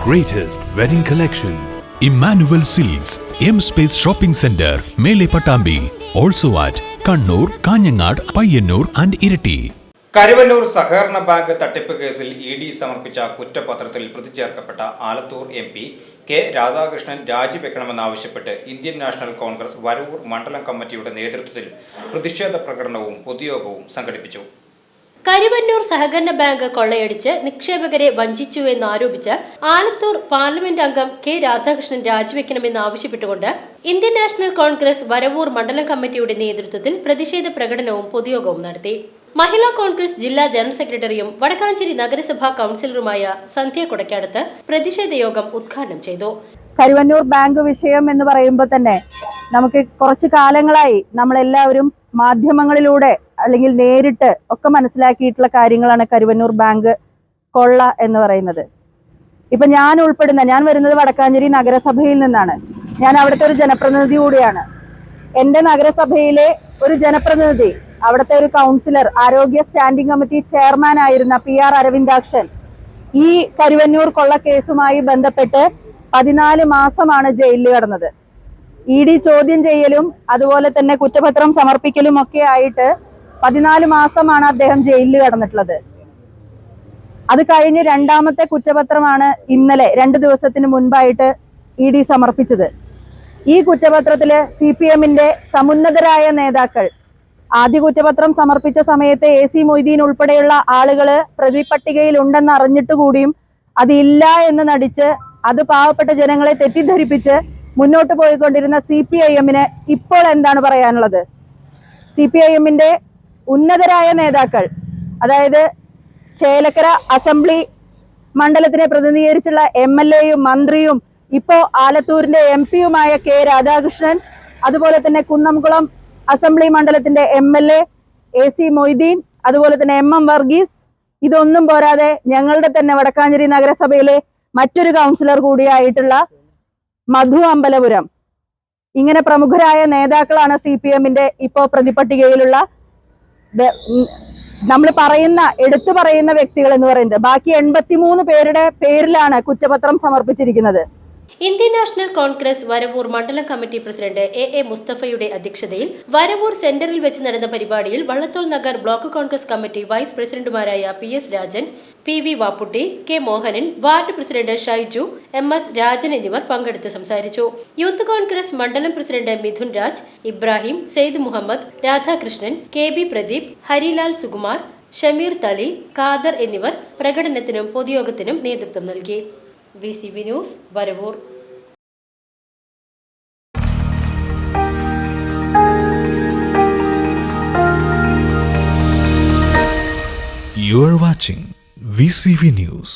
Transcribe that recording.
greatest wedding collection. Emmanuel Silks, M Space Shopping Center, Mele Patambi. Also at Kannur, Kanyanad, Payyanur and Irati. Karuvannur സഹകരണ bank തട്ടിപ്പ് കേസിൽ ED സമർപ്പിച്ച കുറ്റപത്രത്തിൽ പ്രതിചേർക്കപ്പെട്ട Alathur MP K Radhakrishnan രാജിവെക്കണമെന്നാവശ്യപ്പെട്ട് ഇന്ത്യൻ നാഷണൽ കോൺഗ്രസ് വരവൂർ മണ്ഡലം കമ്മിറ്റിയുടെ നേതൃത്വത്തിൽ പ്രതിഷേധ പ്രകടനവും പൊതുയോഗവും സംഘടിപ്പിച്ചു. കരുവന്നൂർ സഹകരണ ബാങ്ക് കൊള്ളയടിച്ച് നിക്ഷേപകരെ വഞ്ചിച്ചുവെന്നാരോപിച്ച് ആലത്തൂർ പാർലമെന്റ് അംഗം കെ രാധാകൃഷ്ണൻ രാജിവെക്കണമെന്നാവശ്യപ്പെട്ടുകൊണ്ട് ഇന്ത്യൻ നാഷണൽ കോൺഗ്രസ് വരവൂർ മണ്ഡലം കമ്മിറ്റിയുടെ നേതൃത്വത്തിൽ പ്രതിഷേധ പ്രകടനവും പൊതുയോഗവും നടത്തി. മഹിളാ കോൺഗ്രസ് ജില്ലാ ജനറൽ സെക്രട്ടറിയും വടക്കാഞ്ചേരി നഗരസഭാ കൌൺസിലറുമായ സന്ധ്യ കൊടക്കാടത്ത് പ്രതിഷേധ യോഗം ഉദ്ഘാടനം ചെയ്തു. കരുവന്നൂർ ബാങ്ക് വിഷയം എന്ന് പറയുമ്പോൾ തന്നെ നമുക്ക് കുറച്ചു കാലങ്ങളായി നമ്മളെല്ലാവരും മാധ്യമങ്ങളിലൂടെ അല്ലെങ്കിൽ നേരിട്ട് ഒക്കെ മനസ്സിലാക്കിയിട്ടുള്ള കാര്യങ്ങളാണ് കരുവന്നൂർ ബാങ്ക് കൊള്ള എന്ന് പറയുന്നത്. ഇപ്പൊ ഞാൻ വരുന്നത് വടക്കാഞ്ചേരി നഗരസഭയിൽ നിന്നാണ്. ഞാൻ അവിടുത്തെ ഒരു ജനപ്രതിനിധി കൂടിയാണ്. എന്റെ നഗരസഭയിലെ ഒരു ജനപ്രതിനിധി, അവിടുത്തെ ഒരു കൗൺസിലർ, ആരോഗ്യ സ്റ്റാൻഡിംഗ് കമ്മിറ്റി ചെയർമാൻ ആയിരുന്ന PR അരവിന്ദാക്ഷൻ ഈ കരുവന്നൂർ കൊള്ള കേസുമായി ബന്ധപ്പെട്ട് 14 മാസമാണ് ജയിലിൽ കിടന്നത്. ED ചോദ്യം ചെയ്യലും അതുപോലെ തന്നെ കുറ്റപത്രം സമർപ്പിക്കലും ഒക്കെ ആയിട്ട് 14 മാസമാണ് അദ്ദേഹം ജയിലിൽ കിടന്നിട്ടുള്ളത്. അത് കഴിഞ്ഞ് രണ്ടാമത്തെ കുറ്റപത്രമാണ് ഇന്നലെ 2 ദിവസത്തിന് മുൻപായിട്ട് ED സമർപ്പിച്ചത്. ഈ കുറ്റപത്രത്തില് CPM-ന്റെ സമുന്നതരായ നേതാക്കൾ ആദ്യ കുറ്റപത്രം സമർപ്പിച്ച സമയത്ത് AC മൊയ്തീൻ ഉൾപ്പെടെയുള്ള ആളുകള് പ്രതിപട്ടികയിൽ ഉണ്ടെന്ന് അറിഞ്ഞിട്ട് കൂടിയും അതില്ല എന്ന് നടിച്ച് അത് പാവപ്പെട്ട ജനങ്ങളെ തെറ്റിദ്ധരിപ്പിച്ച് മുന്നോട്ട് പോയിക്കൊണ്ടിരുന്ന CPIM-ന് ഇപ്പോൾ എന്താണ് പറയാനുള്ളത്? CPIM-ന്റെ ഉന്നതരായ നേതാക്കൾ, അതായത് ചേലക്കര അസംബ്ലി മണ്ഡലത്തിനെ പ്രതിനിധീകരിച്ചുള്ള MLA-യും മന്ത്രിയും ഇപ്പോ ആലത്തൂരിന്റെ MP-യുമായ കെ രാധാകൃഷ്ണൻ, അതുപോലെ തന്നെ കുന്നംകുളം അസംബ്ലി മണ്ഡലത്തിന്റെ MLA AC മൊയ്തീൻ, അതുപോലെ തന്നെ MM വർഗീസ്, ഇതൊന്നും പോരാതെ ഞങ്ങളുടെ തന്നെ വടക്കാഞ്ചേരി നഗരസഭയിലെ മറ്റൊരു കൗൺസിലർ കൂടിയായിട്ടുള്ള മധു അമ്പലപുരം, ഇങ്ങനെ പ്രമുഖരായ നേതാക്കളാണ് CPM-ന്റെ ഇപ്പോ പ്രതിപട്ടികയിലുള്ള നമ്മൾ എടുത്തു പറയുന്ന വ്യക്തികൾ എന്ന് പറയുന്നത്. ബാക്കി 83 പേരുടെ പേരിലാണ് കുറ്റപത്രം സമർപ്പിച്ചിരിക്കുന്നത്. ഇന്ത്യൻ നാഷണൽ കോൺഗ്രസ് വരവൂർ മണ്ഡലം കമ്മിറ്റി പ്രസിഡന്റ് AA മുസ്തഫയുടെ അധ്യക്ഷതയിൽ വരവൂർ സെന്ററിൽ വെച്ച് നടന്ന പരിപാടിയിൽ Vallathol Nagar block Congress committee vice പ്രസിഡന്റുമാരായ PS Rajan, PV Vapputty, K Mohanan, ward president Shaiju, MS Rajan എന്നിവർ പങ്കെടുത്ത് സംസാരിച്ചു. യൂത്ത് കോൺഗ്രസ് മണ്ഡലം പ്രസിഡന്റ് മിഥുൻ രാജ്, ഇബ്രാഹിം, സെയ്ദ് മുഹമ്മദ്, രാധാകൃഷ്ണൻ, KB പ്രദീപ്, ഹരിലാൽ സുകുമാർ, ഷമീർ തളി, ഖാദർ എന്നിവർ പ്രകടനത്തിനും പൊതുയോഗത്തിനും നേതൃത്വം നൽകി. VCV news Varavoor. You are watching VCV News.